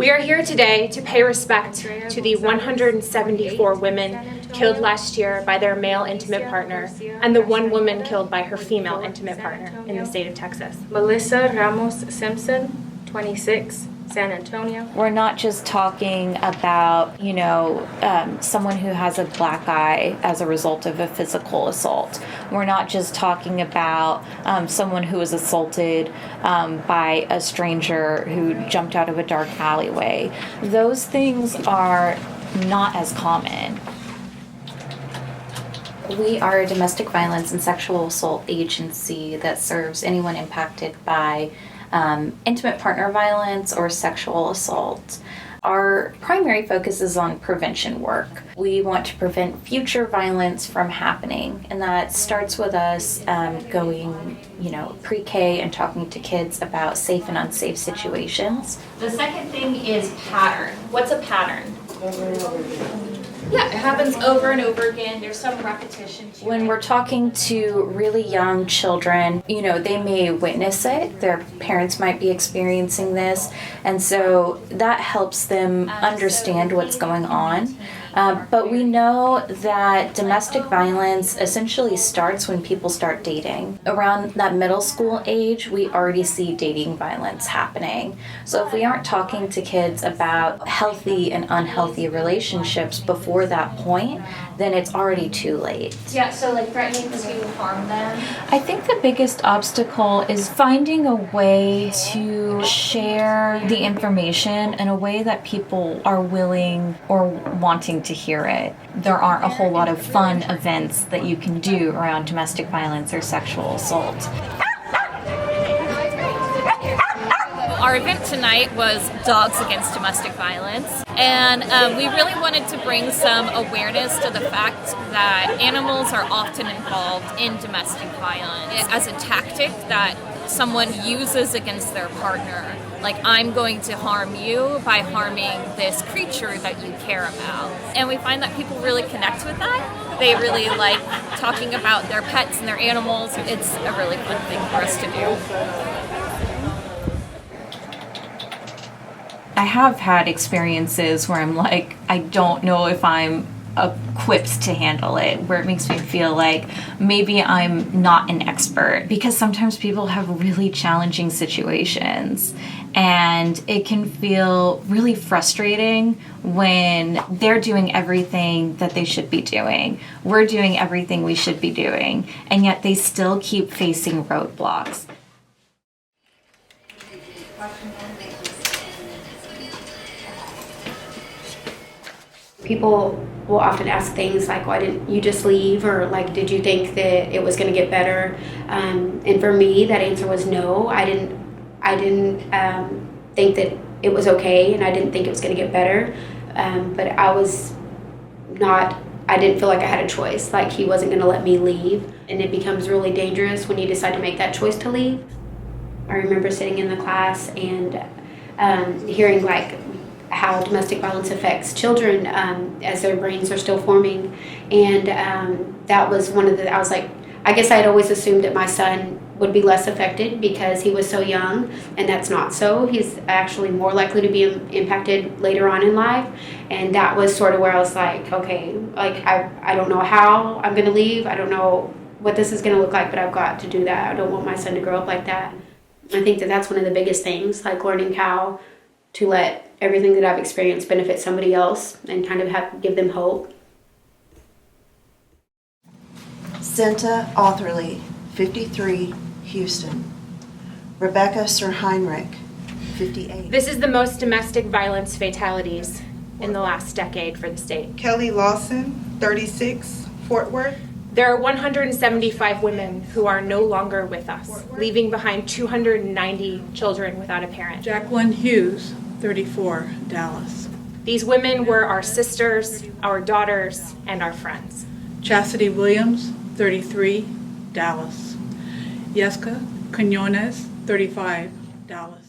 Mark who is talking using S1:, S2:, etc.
S1: We are here today to pay respect to the 174 women killed last year by their male intimate partner and the one woman killed by her female intimate partner in the state of Texas.
S2: Melissa Ramos Simpson, 26, San Antonio.
S3: We're not just talking about, someone who has a black eye as a result of a physical assault. We're not just talking about someone who was assaulted by a stranger who jumped out of a dark alleyway. Those things are not as common. We are a domestic violence and sexual assault agency that serves anyone impacted by intimate partner violence or sexual assault. Our primary focus is on prevention work. We want to prevent future violence from happening, and that starts with us going, pre-K and talking to kids about safe and unsafe situations.
S1: The second thing is pattern. What's a pattern? Yeah, it happens over and over again. There's some repetition to
S3: When
S1: it.
S3: we're talking to really young children, they may witness it. Their parents might be experiencing this. And so that helps them understand what's going on. But we know that domestic violence essentially starts when people start dating. Around that middle school age, we already see dating violence happening. So if we aren't talking to kids about healthy and unhealthy relationships before that point, then it's already too late.
S1: Yeah, so like threatening to harm them.
S3: I think the biggest obstacle is finding a way to share the information in a way that people are willing or wanting to hear it. There aren't a whole lot of fun events that you can do around domestic violence or sexual assault.
S4: Our event tonight was Dogs Against Domestic Violence, and we really wanted to bring some awareness to the fact that animals are often involved in domestic violence as a tactic that someone uses against their partner. Like, I'm going to harm you by harming this creature that you care about. And we find that people really connect with that. They really like talking about their pets and their animals. It's a really fun thing for us to do.
S3: I have had experiences where I'm like, I don't know if I'm equipped to handle it, where it makes me feel like maybe I'm not an expert, because sometimes people have really challenging situations and it can feel really frustrating when they're doing everything that they should be doing. We're doing everything we should be doing, and yet they still keep facing roadblocks.
S5: People will often ask things like, why didn't you just leave? Or like, did you think that it was going to get better? And for me, that answer was no. I didn't think that it was okay, and I didn't think it was going to get better. But I didn't feel like I had a choice. Like, he wasn't going to let me leave. And it becomes really dangerous when you decide to make that choice to leave. I remember sitting in the class and hearing like how domestic violence affects children as their brains are still forming. And that was one of I was like, I guess I had always assumed that my son would be less affected because he was so young, and that's not so. He's actually more likely to be impacted later on in life. And that was sort of where I was like, okay, like I don't know how I'm going to leave. I don't know what this is going to look like, but I've got to do that. I don't want my son to grow up like that. I think that that's one of the biggest things, like learning how to let everything that I've experienced benefit somebody else and kind of give them hope.
S6: Senta Authorly, 53, Houston. Rebecca Sir Heinrich, 58.
S1: This is the most domestic violence fatalities in the last decade for the state.
S7: Kelly Lawson, 36, Fort Worth.
S1: There are 175 women who are no longer with us, leaving behind 290 children without a parent.
S7: Jacqueline Hughes, 34, Dallas.
S1: These women were our sisters, our daughters, and our friends.
S7: Chastity Williams, 33, Dallas. Yeska Quinones, 35, Dallas.